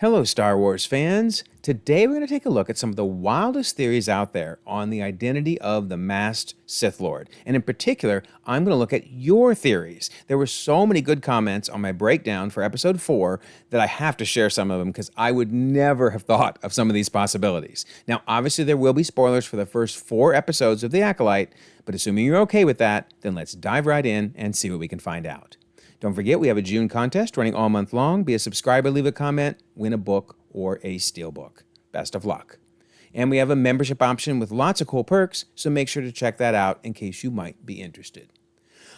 Hello, Star Wars fans. Today we're going to take a look at some of the wildest theories out there on the identity of the masked Sith Lord. And in particular, I'm going to look at your theories. There were so many good comments on my breakdown for episode 4 that I have to share some of them because I would never have thought of some of these possibilities. Now, obviously there will be spoilers for the first 4 episodes of The Acolyte, but assuming you're okay with that, then let's dive right in and see what we can find out. Don't forget, we have a June contest running all month long. Be a subscriber, leave a comment, win a book or a steelbook. Best of luck. And we have a membership option with lots of cool perks, so make sure to check that out in case you might be interested.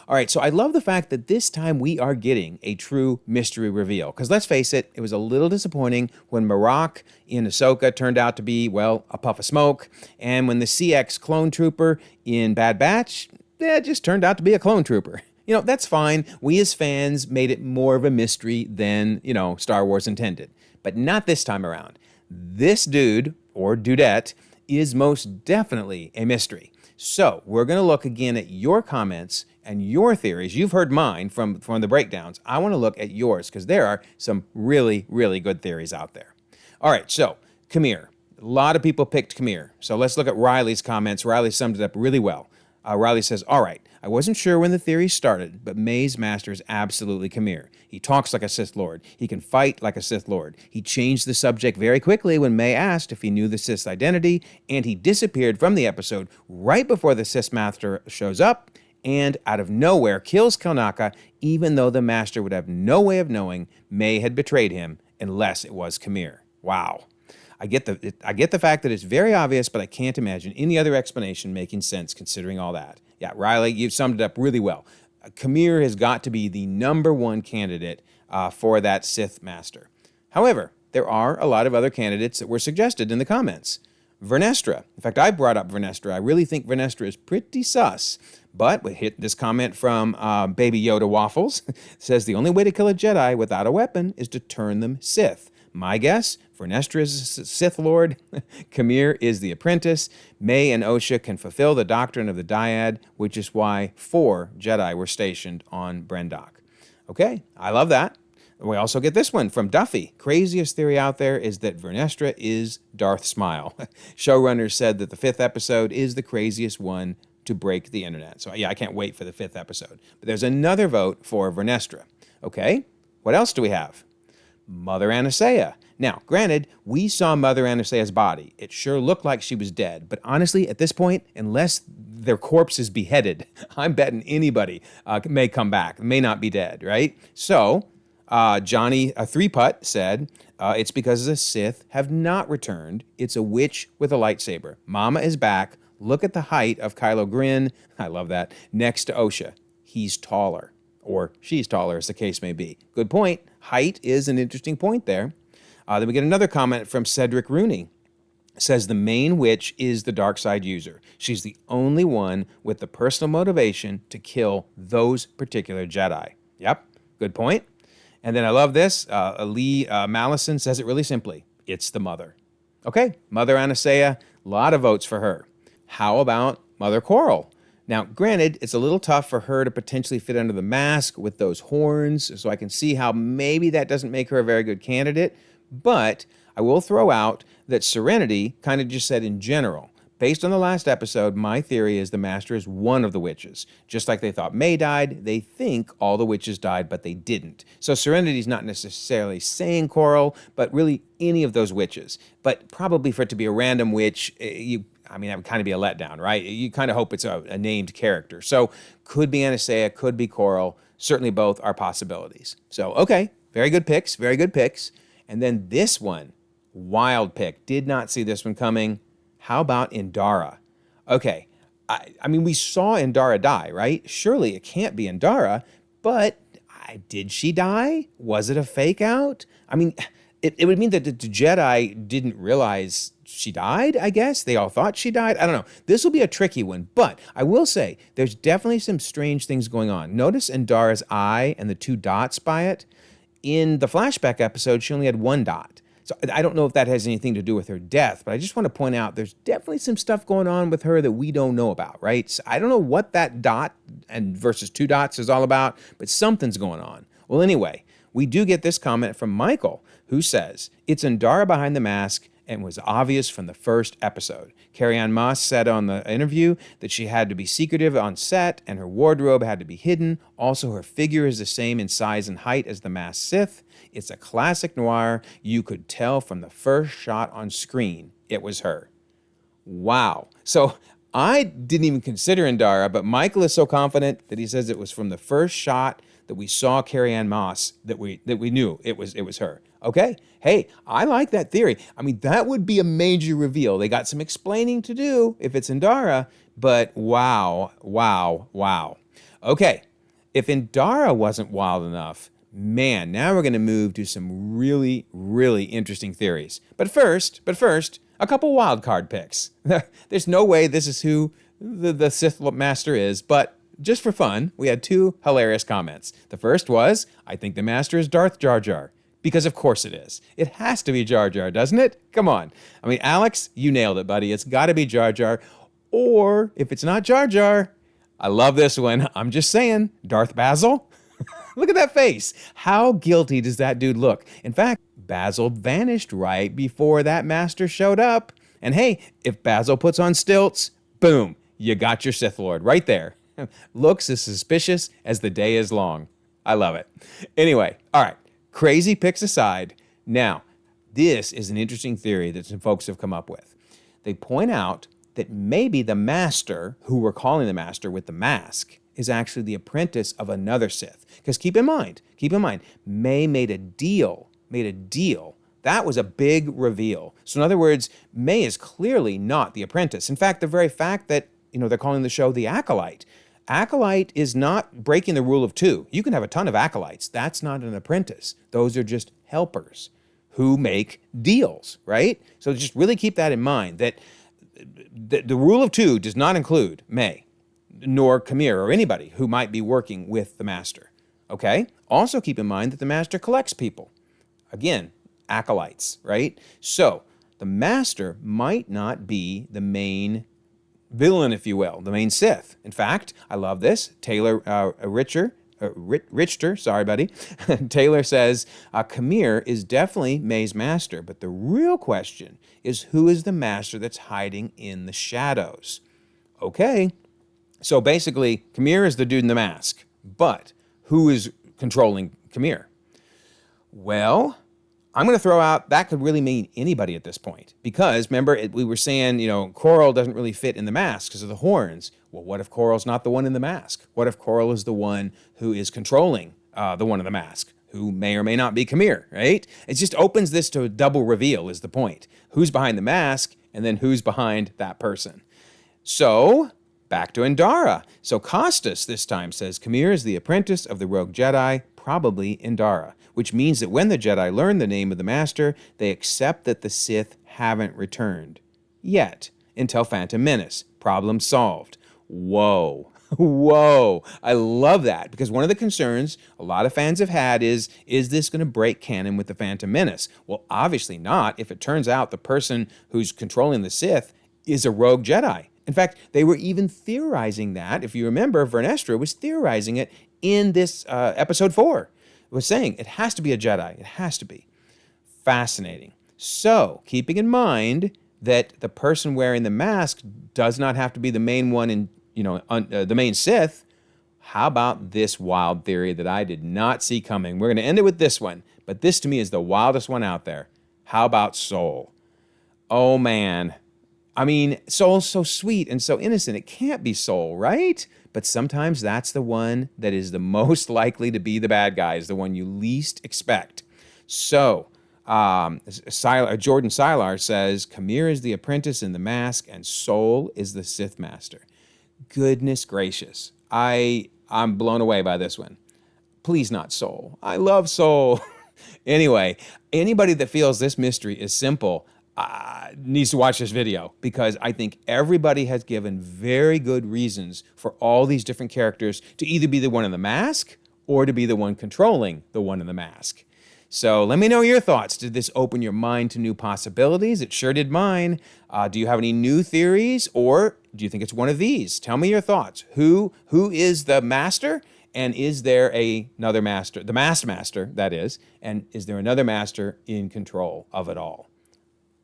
All right, so I love the fact that this time we are getting a true mystery reveal. Because let's face it, it was a little disappointing when Marok in Ahsoka turned out to be, well, a puff of smoke. And when the CX clone trooper in Bad Batch, it just turned out to be a clone trooper. You know, that's fine. We as fans made it more of a mystery than, Star Wars intended. But not this time around. This dude, or dudette, is most definitely a mystery. So we're going to look again at your comments and your theories. You've heard mine from the breakdowns. I want to look at yours because there are some really, really good theories out there. All right, so Qimir. A lot of people picked Qimir. So let's look at Riley's comments. Riley summed it up really well. Riley says, all right, I wasn't sure when the theory started, but May's master is absolutely Qimir. He talks like a Sith Lord. He can fight like a Sith Lord. He changed the subject very quickly when May asked if he knew the Sith's identity, and he disappeared from the episode right before the Sith master shows up, and out of nowhere kills Kelnaka, even though the master would have no way of knowing May had betrayed him unless it was Qimir. Wow. I get the fact that it's very obvious, but I can't imagine any other explanation making sense considering all that. Yeah, Riley, you've summed it up really well. Qimir has got to be the #1 candidate for that Sith master. However, there are a lot of other candidates that were suggested in the comments. Vernestra. In fact, I brought up Vernestra. I really think Vernestra is pretty sus. But we hit this comment from Baby Yoda Waffles. Says the only way to kill a Jedi without a weapon is to turn them Sith. My guess, Vernestra is a Sith Lord, Qimir is the apprentice, May and Osha can fulfill the doctrine of the dyad, which is why 4 Jedi were stationed on Brendok. Okay, I love that. We also get this one from Duffy. Craziest theory out there is that Vernestra is Darth Smile. Showrunners said that the 5th episode is the craziest one to break the internet. So yeah, I can't wait for the 5th episode. But there's another vote for Vernestra. Okay, what else do we have? Mother Aniseya. Now, granted, we saw Mother Aniseya's body. It sure looked like she was dead. But honestly, at this point, unless their corpse is beheaded, I'm betting anybody may come back, may not be dead, right? So, Johnny, a 3-putt, said, it's because the Sith have not returned. It's a witch with a lightsaber. Mama is back. Look at the height of Kylo Grin. I love that. Next to Osha. He's taller. Or she's taller, as the case may be. Good point. Height is an interesting point there. Then we get another comment from Cedric Rooney. Says the main witch is the dark side user. She's the only one with the personal motivation to kill those particular Jedi. Yep, good point. And then I love this. Lee Mallison says it really simply. It's the mother. Okay, Mother Aniseya, a lot of votes for her. How about Mother Koril? Now, granted, it's a little tough for her to potentially fit under the mask with those horns, so I can see how maybe that doesn't make her a very good candidate, but I will throw out that Serenity kind of just said in general, based on the last episode, my theory is the Master is one of the witches. Just like they thought May died, they think all the witches died, but they didn't. So Serenity's not necessarily saying Koril, but really any of those witches. But probably for it to be a random witch, that would kind of be a letdown, right? You kind of hope it's a named character. So could be Aniseya, could be Koril. Certainly both are possibilities. So, okay, very good picks, very good picks. And then this one, wild pick. Did not see this one coming. How about Indara? Okay, we saw Indara die, right? Surely it can't be Indara, but did she die? Was it a fake out? It would mean that the Jedi didn't realize she died, I guess. They all thought she died. I don't know. This will be a tricky one, but I will say there's definitely some strange things going on. Notice Indara's eye and the 2 dots by it. In the flashback episode, she only had 1 dot. So I don't know if that has anything to do with her death, but I just want to point out there's definitely some stuff going on with her that we don't know about, right? So I don't know what that dot and versus 2 dots is all about, but something's going on. Well, anyway, we do get this comment from Michael. who says, "It's Indara behind the mask and was obvious from the first episode. Carrie-Anne Moss said on the interview that she had to be secretive on set and her wardrobe had to be hidden. Also, her figure is the same in size and height as the masked Sith. It's a classic noir. You could tell from the first shot on screen it was her." Wow. So I didn't even consider Indara, but Michael is so confident that he says it was from the first shot that we saw Carrie-Anne Moss that we knew it was her. Okay. Hey, I like that theory. I mean, that would be a major reveal. They got some explaining to do if it's Indara, but wow, wow, wow. Okay. If Indara wasn't wild enough, man, now we're going to move to some really, really interesting theories. But first, a couple wild card picks. There's no way this is who the Sith Master is, but just for fun, we had two hilarious comments. The first was, "I think the Master is Darth Jar Jar." Because of course it is. It has to be Jar Jar, doesn't it? Come on. I mean, Alex, you nailed it, buddy. It's got to be Jar Jar. Or if it's not Jar Jar, I love this one. I'm just saying, Darth Basil. Look at that face. How guilty does that dude look? In fact, Basil vanished right before that master showed up. And hey, if Basil puts on stilts, boom, you got your Sith Lord right there. Looks as suspicious as the day is long. I love it. Anyway, all right. Crazy picks aside, now, this is an interesting theory that some folks have come up with. They point out that maybe the master, who we're calling the master with the mask, is actually the apprentice of another Sith. Because keep in mind, May made a deal. That was a big reveal. So in other words, May is clearly not the apprentice. In fact, the very fact that, they're calling the show the Acolyte. Acolyte is not breaking the rule of two. You can have a ton of acolytes. That's not an apprentice. Those are just helpers who make deals, right? So just really keep that in mind, that the rule of two does not include May, nor Qimir, or anybody who might be working with the master, okay? Also keep in mind that the master collects people. Again, acolytes, right? So the master might not be the main villain, if you will, the main Sith. In fact, I love this. Taylor Richter, sorry, buddy. Taylor says, Qimir is definitely May's master, but the real question is who is the master that's hiding in the shadows? Okay, so basically, Qimir is the dude in the mask, but who is controlling Qimir? Well, I'm going to throw out, that could really mean anybody at this point. Because, remember, we were saying, Koril doesn't really fit in the mask because of the horns. Well, what if Koril's not the one in the mask? What if Koril is the one who is controlling the one in the mask, who may or may not be Qimir, right? It just opens this to a double reveal is the point. Who's behind the mask, and then who's behind that person. So, back to Indara. So Costas this time says, Qimir is the apprentice of the rogue Jedi, probably Indara, which means that when the Jedi learn the name of the Master, they accept that the Sith haven't returned. Yet, until Phantom Menace. Problem solved. Whoa. Whoa. I love that, because one of the concerns a lot of fans have had is this going to break canon with the Phantom Menace? Well, obviously not, if it turns out the person who's controlling the Sith is a rogue Jedi. In fact, they were even theorizing that. If you remember, Vernestra was theorizing it in this episode 4. It was saying it has to be a Jedi. It has to be. Fascinating. So, keeping in mind that the person wearing the mask does not have to be the main one in, the main Sith, how about this wild theory that I did not see coming? We're going to end it with this one, but this to me is the wildest one out there. How about Soul? Oh, man. I mean, Soul's so sweet and so innocent. It can't be Soul, right? But sometimes that's the one that is the most likely to be the bad guy, is the one you least expect. So, Jordan Sylar says, Qimir is the apprentice in the mask and Soul is the Sith Master. Goodness gracious. I'm blown away by this one. Please not Soul. I love Soul. Anyway, anybody that feels this mystery is simple needs to watch this video, because I think everybody has given very good reasons for all these different characters to either be the one in the mask or to be the one controlling the one in the mask. So let me know your thoughts. Did this open your mind to new possibilities? It sure did mine. Do you have any new theories, or do you think it's one of these? Tell me your thoughts. Who is the master, And is there another master, the masked master, that is, and is there another master in control of it all?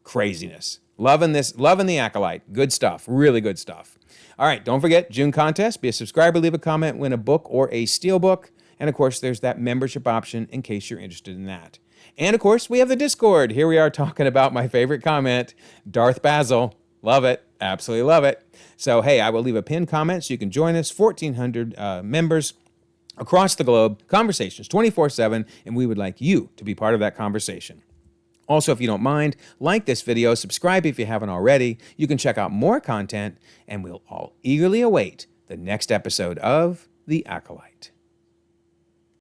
Craziness. Loving this, loving the Acolyte. Good stuff, really good stuff. All right, don't forget, June contest. Be a subscriber, leave a comment, win a book or a steelbook. And of course, there's that membership option in case you're interested in that. And of course, we have the Discord. Here we are talking about my favorite comment, Darth Basil. Love it. Absolutely love it. So, hey, I will leave a pinned comment so you can join us. 1,400 members across the globe, conversations 24/7, and we would like you to be part of that conversation. Also, if you don't mind, like this video, subscribe if you haven't already. You can check out more content, and we'll all eagerly await the next episode of The Acolyte.